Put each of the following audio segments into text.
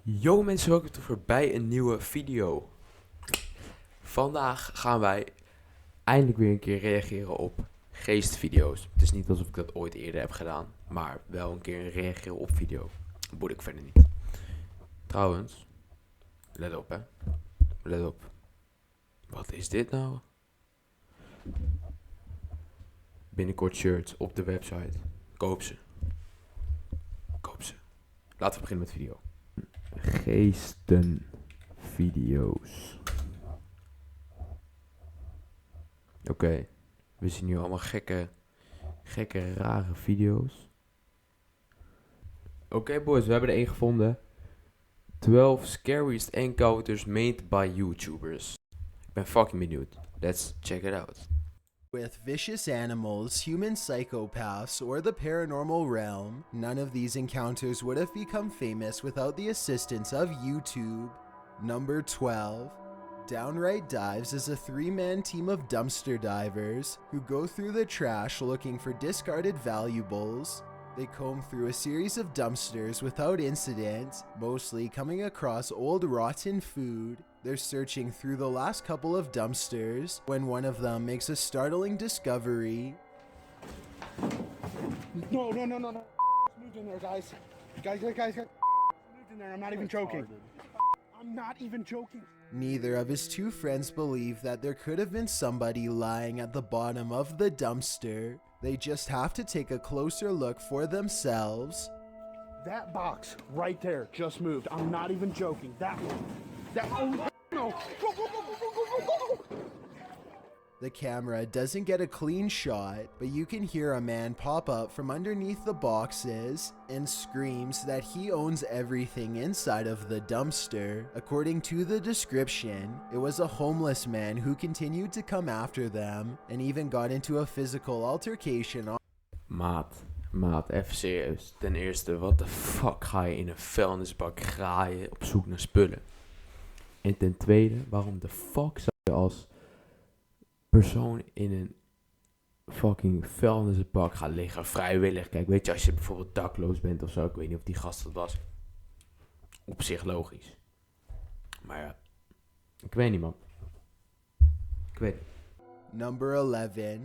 Yo mensen, welkom terug bij een nieuwe video. Vandaag gaan wij eindelijk weer een keer reageren op geestvideo's. Het is niet alsof ik dat ooit eerder heb gedaan, maar wel een keer een reageren op video. Dat moet ik verder niet. Trouwens, let op hè. Let op. Wat is dit nou? Binnenkort shirts op de website. Koop ze. Koop ze. Laten we beginnen met video. Geestenvideo's. Oké, we zien nu allemaal gekke, rare video's. Oké boys, we hebben er één gevonden. 12 scariest encounters made by YouTubers. Ik ben fucking benieuwd. Let's check it out. With vicious animals, human psychopaths, or the paranormal realm, none of these encounters would have become famous without the assistance of YouTube. Number 12. Downright Dives is a three-man team of dumpster divers who go through the trash looking for discarded valuables. They comb through a series of dumpsters without incident, mostly coming across old rotten food. They're searching through the last couple of dumpsters when one of them makes a startling discovery. No. Moved in there, guys. Guys. Moved in there. I'm not even joking. I'm not even joking. Neither of his two friends believe that there could have been somebody lying at the bottom of the dumpster. They just have to take a closer look for themselves. That box right there just moved. I'm not even joking. That one. No. Go. The camera doesn't get a clean shot, but you can hear a man pop up from underneath the boxes and screams that he owns everything inside of the dumpster. According to the description, it was a homeless man who continued to come after them and even got into a physical altercation. Maat, even serieus. Ten eerste, wat de fuck ga je in een vuilnisbak graaien op zoek naar spullen? En ten tweede, waarom de fuck zou je als persoon in een fucking vuilnisbak gaan liggen vrijwillig? Kijk, weet je, als je bijvoorbeeld dakloos bent of zo, ik weet niet of die gast dat was. Op zich logisch. Maar ja, ik weet niet man. Ik weet niet. Number 11.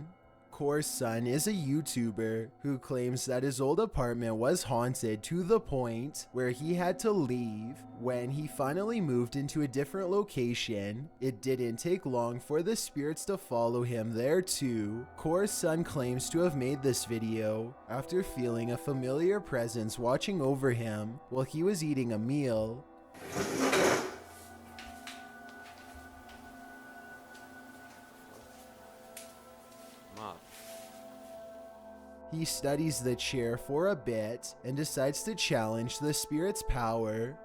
Core's son is a YouTuber who claims that his old apartment was haunted to the point where he had to leave. When he finally moved into a different location, it didn't take long for the spirits to follow him there too. Core's son claims to have made this video after feeling a familiar presence watching over him while he was eating a meal. He studies the chair for a bit and decides to challenge the spirit's power.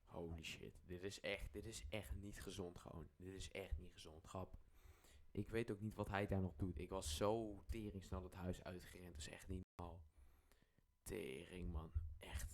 Holy shit, dit is echt niet gezond gewoon. Dit is echt niet gezond, grap. Ik weet ook niet wat hij daar nog doet. Ik was zo tering snel het huis uitgerend. Dat is echt niet normaal. Tering man, echt.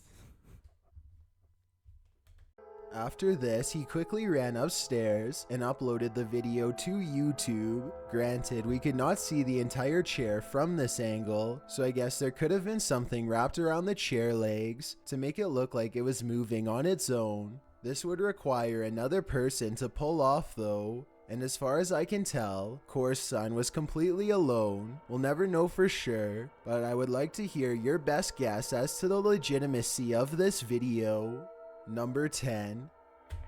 After this, he quickly ran upstairs and uploaded the video to YouTube. Granted, we could not see the entire chair from this angle, so I guess there could have been something wrapped around the chair legs to make it look like it was moving on its own. This would require another person to pull off though, and as far as I can tell, Core's son was completely alone. We'll never know for sure, but I would like to hear your best guess as to the legitimacy of this video. Number 10.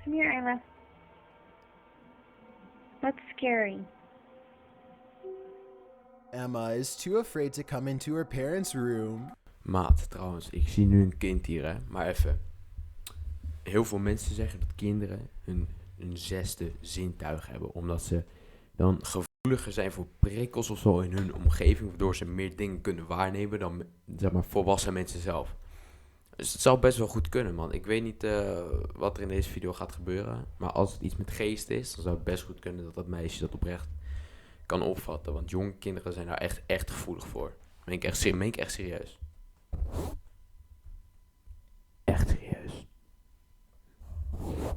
Come here, Isla. What's scary? Emma is too afraid to come into her parents' room. Maat, trouwens, ik zie nu een kind hier hè, maar even. Heel veel mensen zeggen dat kinderen hun zesde zintuig hebben, omdat ze dan gevoeliger zijn voor prikkels of zo in hun omgeving, waardoor ze meer dingen kunnen waarnemen dan, zeg maar, volwassen mensen zelf. Dus het zou best wel goed kunnen, man. Ik weet niet wat er in deze video gaat gebeuren. Maar als het iets met geest is, dan zou het best goed kunnen dat dat meisje dat oprecht kan opvatten. Want jonge kinderen zijn daar echt gevoelig voor. Meen ik echt serieus. Echt serieus.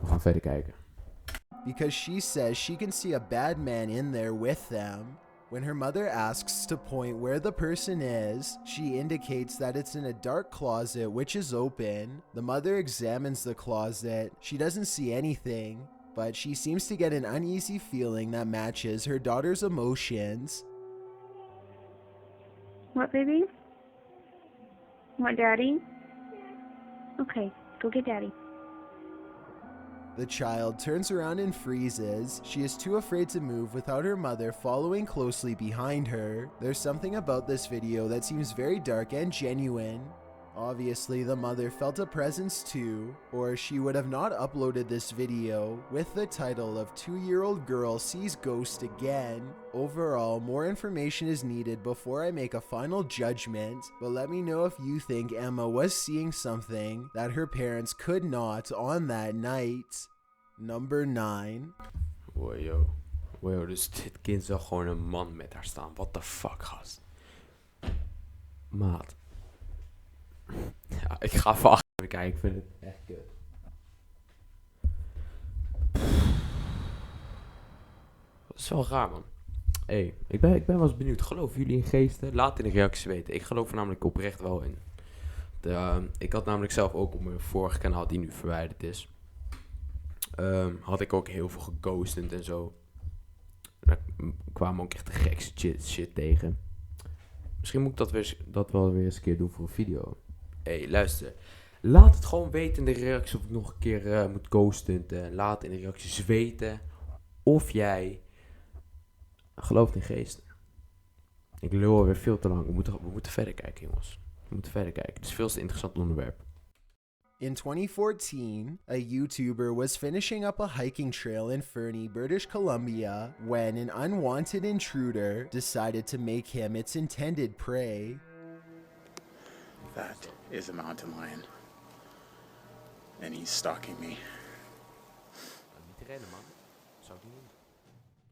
We gaan verder kijken. Because she says she can see a bad man in there with them. When her mother asks to point where the person is, she indicates that it's in a dark closet which is open. The mother examines the closet. She doesn't see anything, but she seems to get an uneasy feeling that matches her daughter's emotions. What, baby? Want daddy? Okay, go get daddy. The child turns around and freezes. She is too afraid to move without her mother following closely behind her. There's something about this video that seems very dark and genuine. Obviously, the mother felt a presence too, or she would have not uploaded this video with the title of 2-year-old girl sees ghost again. Overall, more information is needed before I make a final judgment, but let me know if you think Emma was seeing something that her parents could not on that night. Number 9. Wow, dus dit kind zag gewoon een man met haar staan. What the fuck, gast? Maat. Ja, ik ga even achter kijken. Ik vind het echt kut. Dat is wel raar, man. Hey, ik ben wel eens benieuwd. Geloven jullie in geesten? Laat in de reacties weten. Ik geloof er namelijk oprecht wel in. Ik had namelijk zelf ook op mijn vorige kanaal, die nu verwijderd is, had ik ook heel veel geghosted en zo. Daar kwamen ook echt de gekste shit tegen. Misschien moet ik dat wel weer eens een keer doen voor een video. Hey, luister. Laat het gewoon weten in de reacties of ik nog een keer moet ghosten. Laat in de reacties weten of jij gelooft in geesten. Ik lul alweer veel te lang. We moeten verder kijken, jongens. We moeten verder kijken. Het is veel te interessant onderwerp. In 2014, a YouTuber was finishing up a hiking trail in Fernie, British Columbia, when an unwanted intruder decided to make him its intended prey. That is a mountain lion. And he's stalking me.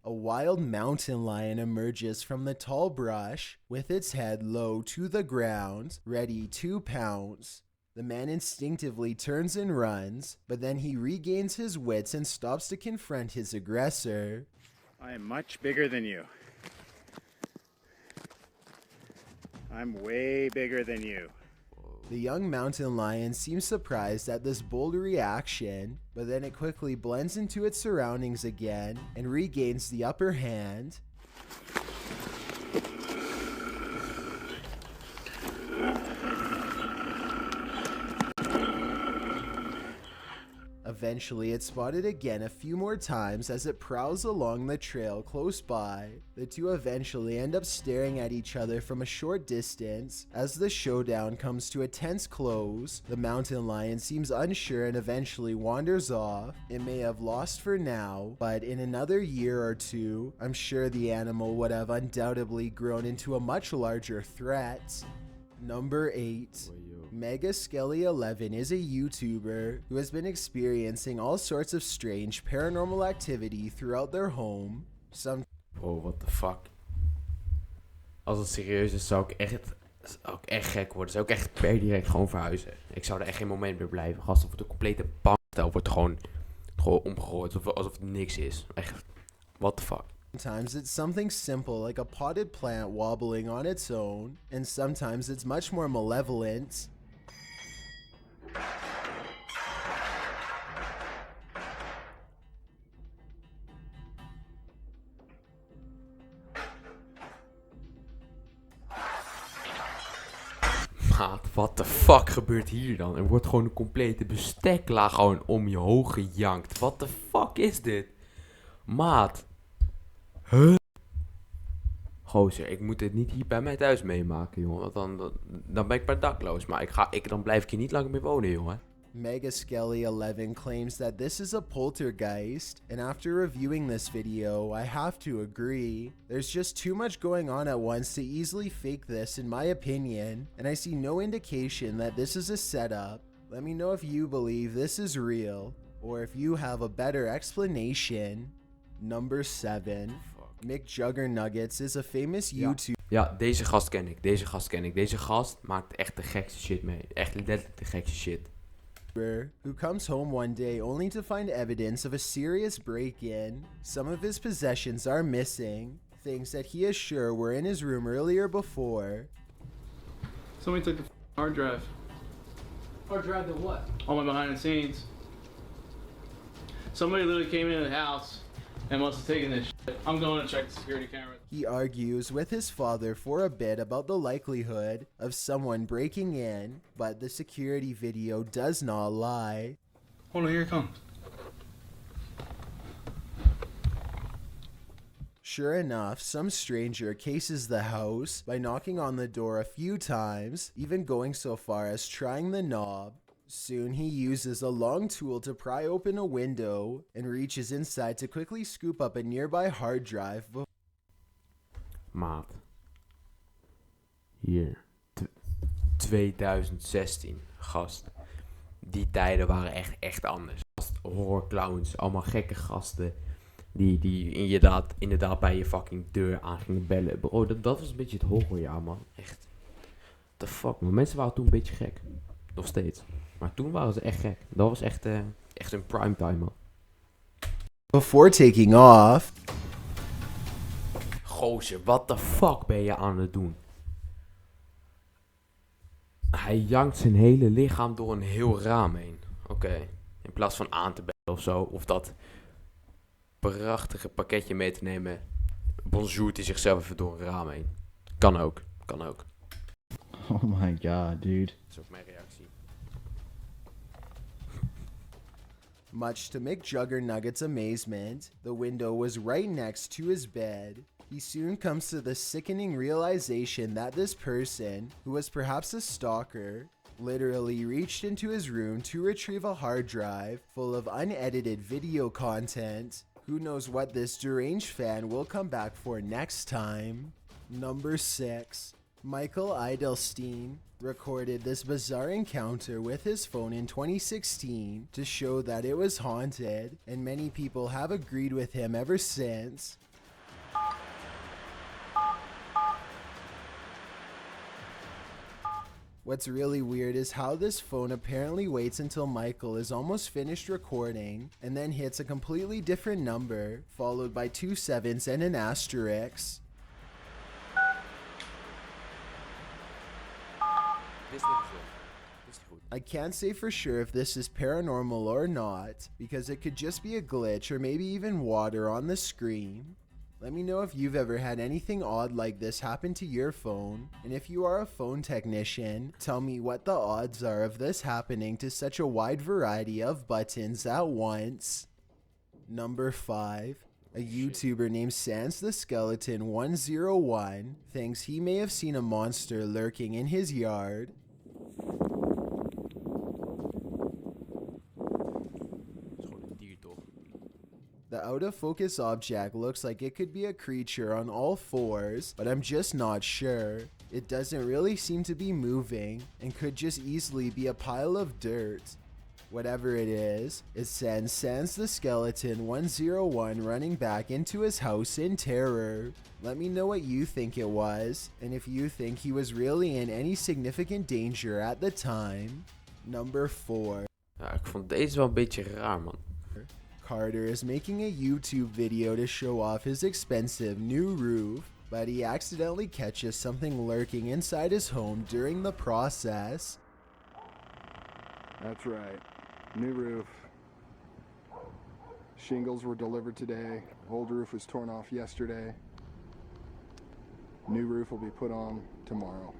A wild mountain lion emerges from the tall brush with its head low to the ground, ready to pounce. The man instinctively turns and runs, but then he regains his wits and stops to confront his aggressor. I am much bigger than you. I'm way bigger than you. The young mountain lion seems surprised at this bold reaction, but then it quickly blends into its surroundings again and regains the upper hand. Eventually, it's spotted again a few more times as it prowls along the trail close by. The two eventually end up staring at each other from a short distance. As the showdown comes to a tense close, the mountain lion seems unsure and eventually wanders off. It may have lost for now, but in another year or two, I'm sure the animal would have undoubtedly grown into a much larger threat. Number 8. Mega Skelly 11 is a YouTuber who has been experiencing all sorts of strange paranormal activity throughout their home. Oh, what the fuck. Als het serieus is, zou ik echt gek worden. Zou ik echt per direct gewoon verhuizen. Ik zou er echt geen moment meer blijven. Gast, of de complete bankstel wordt gewoon omgegooid. Alsof het niks is. Echt, what the fuck. Sometimes it's something simple like a potted plant wobbling on its own, and sometimes it's much more malevolent. Maat, what the fuck gebeurt hier dan? Er wordt gewoon een complete besteklaag gewoon om je hoog gejankt. What the fuck is dit? Maat. Huh? Gozer, ik moet dit niet hier bij mij thuis meemaken, jongen. Want dan ben ik maar dakloos. Maar dan blijf ik hier niet langer meer wonen, jongen. Mega Skelly 11 claims that this is a poltergeist, and after reviewing this video, I have to agree. There's just too much going on at once to easily fake this in my opinion, and I see no indication that this is a setup. Let me know if you believe this is real, or if you have a better explanation. Number 7. Mick Juggernuggets is a famous YouTuber. Ja, deze gast ken ik. Deze gast maakt echt de gekste shit mee. Echt letterlijk de gekste shit. Who comes home one day only to find evidence of a serious break-in. Some of his possessions are missing. things that he is sure were in his room earlier before. Somebody took the hard drive. Hard drive to what? All my behind the scenes. Somebody literally came into the house and must have taken this shit. I'm going to check the security cameras. He argues with his father for a bit about the likelihood of someone breaking in, but the security video does not lie. Hold on, here it comes. Sure enough, some stranger cases the house by knocking on the door a few times, even going so far as trying the knob. Soon he uses a long tool to pry open a window and reaches inside to quickly scoop up a nearby hard drive. Maat. Hier. 2016. Gast. Die tijden waren echt anders. Horrorclowns. Allemaal gekke gasten. Die inderdaad bij je fucking deur aan gingen bellen. Bro, dat was een beetje het horrorjaar, man. Echt. What the fuck, man. Mensen waren toen een beetje gek. Nog steeds. Maar toen waren ze echt gek. Dat was echt een primetime, man. Before taking off. Gozer, what the fuck ben je aan het doen? Hij jankt zijn hele lichaam door een heel raam heen. Oké. In plaats van aan te bellen of zo. Of dat prachtige pakketje mee te nemen. Bonjourt hij zichzelf even door een raam heen. Kan ook. Oh my god, dude. Dat is ook mijn reactie. Much to McJuggernugget's amazement, the window was right next to his bed. He soon comes to the sickening realization that this person, who was perhaps a stalker, literally reached into his room to retrieve a hard drive full of unedited video content. Who knows what this deranged fan will come back for next time? Number 6. Michael Eidelstein recorded this bizarre encounter with his phone in 2016 to show that it was haunted, and many people have agreed with him ever since. What's really weird is how this phone apparently waits until Michael is almost finished recording and then hits a completely different number, followed by 2 sevens and an asterisk. I can't say for sure if this is paranormal or not, because it could just be a glitch or maybe even water on the screen. Let me know if you've ever had anything odd like this happen to your phone, and if you are a phone technician, tell me what the odds are of this happening to such a wide variety of buttons at once. Number 5. A YouTuber named Sans the Skeleton 101 thinks he may have seen a monster lurking in his yard. The out-of-focus object looks like it could be a creature on all fours, but I'm just not sure. It doesn't really seem to be moving, and could just easily be a pile of dirt. Whatever it is, it sends Sans the Skeleton 101 running back into his house in terror. Let me know what you think it was, and if you think he was really in any significant danger at the time. Number 4. Ja, ik vond deze wel een beetje raar, man. Carter is making a YouTube video to show off his expensive new roof, but he accidentally catches something lurking inside his home during the process. That's right. New roof. Shingles were delivered today. Old roof was torn off yesterday. New roof will be put on tomorrow.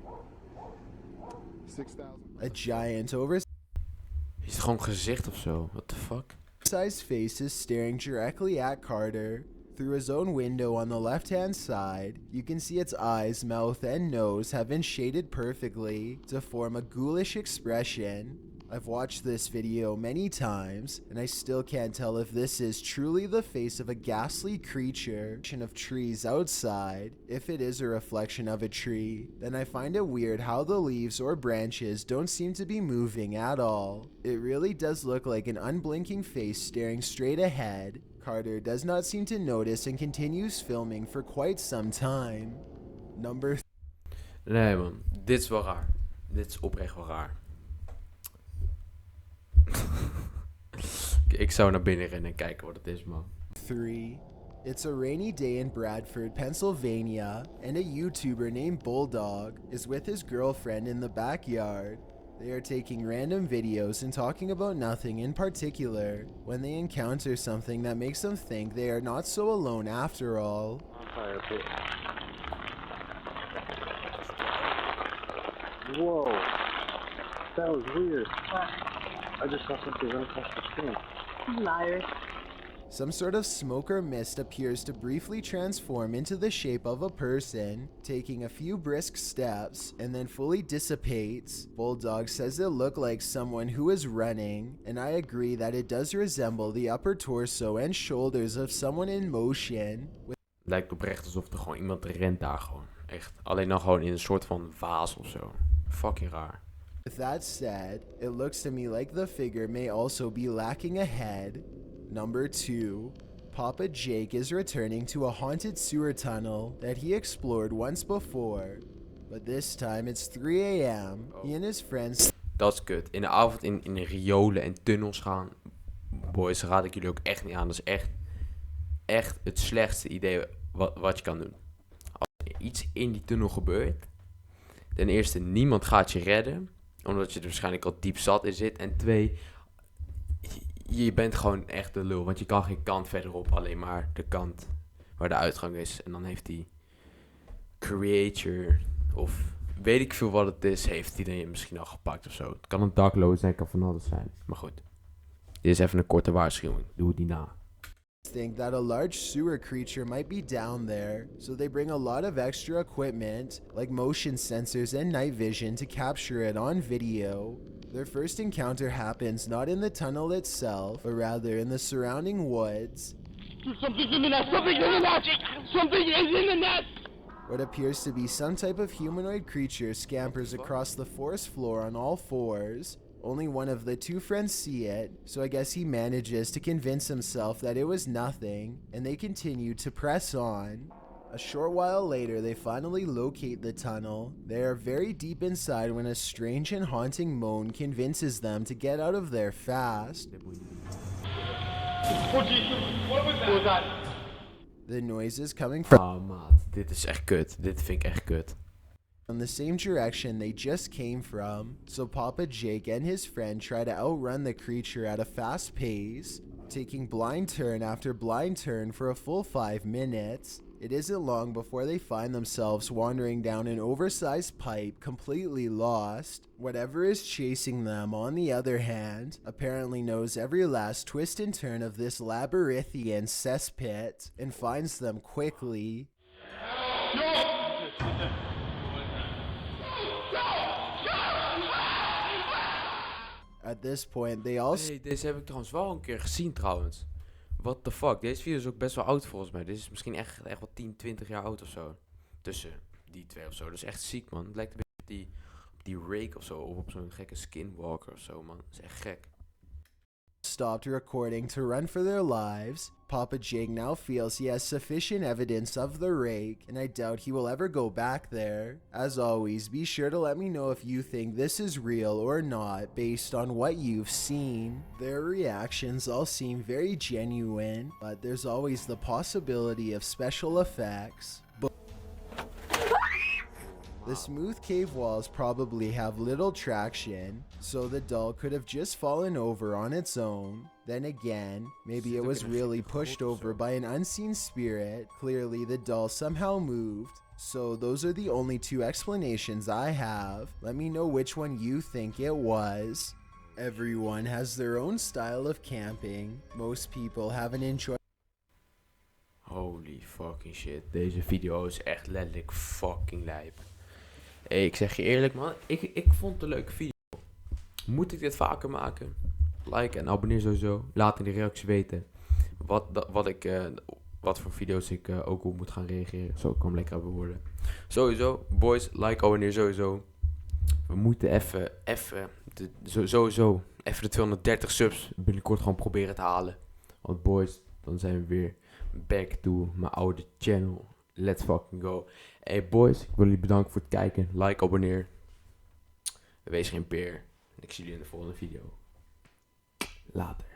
6,000. A giant Is het gewoon gezicht of zo? What the fuck? oversized face is staring directly at Carter. Through his own window on the left-hand side, you can see its eyes, mouth, and nose have been shaded perfectly to form a ghoulish expression. I've watched this video many times, and I still can't tell if this is truly the face of a ghastly creature of trees outside. If it is a reflection of a tree, then I find it weird how the leaves or branches don't seem to be moving at all. It really does look like an unblinking face staring straight ahead. Carter does not seem to notice and continues filming for quite some time. Number 3. Nee, man. Dit is wel raar. Dit is oprecht wel raar. Ik zou naar binnen rennen en kijken wat het is, man. 3. It's a rainy day in Bradford, Pennsylvania, and a YouTuber named Bulldog is with his girlfriend in the backyard. They are taking random videos and talking about nothing in particular when they encounter something that makes them think they are not so alone after all. Whoa, that was weird. I just saw something run across the screen. Liar. Some sort of smoke or mist appears to briefly transform into the shape of a person, taking a few brisk steps, and then fully dissipates. Bulldog says it looked like someone who is running, and I agree that it does resemble the upper torso and shoulders of someone in motion. Lijkt oprecht alsof er gewoon iemand rent daar gewoon. Echt. Alleen dan gewoon in een soort van vaas of zo. Fucking raar. With that said, it looks to me like the figure may also be lacking a head. Number 2. Papa Jake is returning to a haunted sewer tunnel that he explored once before. But this time it's 3 a.m. He and his friends... Dat is kut. In de avond in riolen en tunnels gaan. Boys, raad ik jullie ook echt niet aan. Dat is echt het slechtste idee wat je kan doen. Als er iets in die tunnel gebeurt. Ten eerste, niemand gaat je redden. Omdat je er waarschijnlijk al diep zat in zit. En 2... Je bent gewoon echt de lul, want je kan geen kant verderop, alleen maar de kant waar de uitgang is. En dan heeft die creator, of weet ik veel wat het is, heeft die dan je misschien al gepakt of zo. Het kan een dakloos zijn, kan van alles zijn. Maar goed, dit is even een korte waarschuwing. Doe het niet na. Think that a large sewer creature might be down there, so they bring a lot of extra equipment, like motion sensors and night vision, to capture it on video. Their first encounter happens not in the tunnel itself, but rather in the surrounding woods. Something's in the nest! Something's in the nest! Something is in the nest! What appears to be some type of humanoid creature scampers across the forest floor on all fours. Only one of the two friends see it, so I guess he manages to convince himself that it was nothing, and they continue to press on. A short while later, they finally locate the tunnel. They are very deep inside when a strange and haunting moan convinces them to get out of there fast. Oh Jesus, what was that? The noises coming from Maat, dit is echt kut. Dit vind ik echt kut. the same direction they just came from, so Papa Jake and his friend try to outrun the creature at a fast pace, taking blind turn after blind turn for a full 5 minutes. It isn't long before they find themselves wandering down an oversized pipe, completely lost. Whatever is chasing them, on the other hand, apparently knows every last twist and turn of this labyrinthian cesspit, and finds them quickly. At this point, they all... Hey, deze heb ik trouwens wel een keer gezien trouwens. What the fuck? Deze video is ook best wel oud volgens mij. Dit is misschien echt wel 10, 20 jaar oud of zo. Tussen die twee of zo. Dat is echt ziek, man. Het lijkt een beetje op die Rake of zo. Of op zo'n gekke skinwalker of zo, man. Dat is echt gek. Stopped recording to run for their lives. Papa Jake now feels he has sufficient evidence of the rake, and I doubt he will ever go back there. As always, be sure to let me know if you think this is real or not based on what you've seen. Their reactions all seem very genuine, but there's always the possibility of special effects. The smooth cave walls probably have little traction, so the doll could have just fallen over on its own. Then again, maybe it was really pushed over by an unseen spirit. Clearly the doll somehow moved. So those are the only two explanations I have. Let me know which one you think it was. Everyone has their own style of camping. Most people haven't enjoyed... Holy fucking shit. Deze video is echt letterlijk fucking lijp. Hey, ik zeg je eerlijk, man. Ik vond het een leuke video. Moet ik dit vaker maken? Like en abonneer sowieso. Laat in de reactie weten wat voor video's ik ook op moet gaan reageren. Zo kan lekker hebben worden. Sowieso, boys, like, abonneer sowieso. We moeten even de 230 subs binnenkort gewoon proberen te halen. Want boys, dan zijn we weer back to mijn oude channel. Let's fucking go. Hey boys, ik wil jullie bedanken voor het kijken. Like, abonneer. Wees geen peer. Ik zie jullie in de volgende video. Later.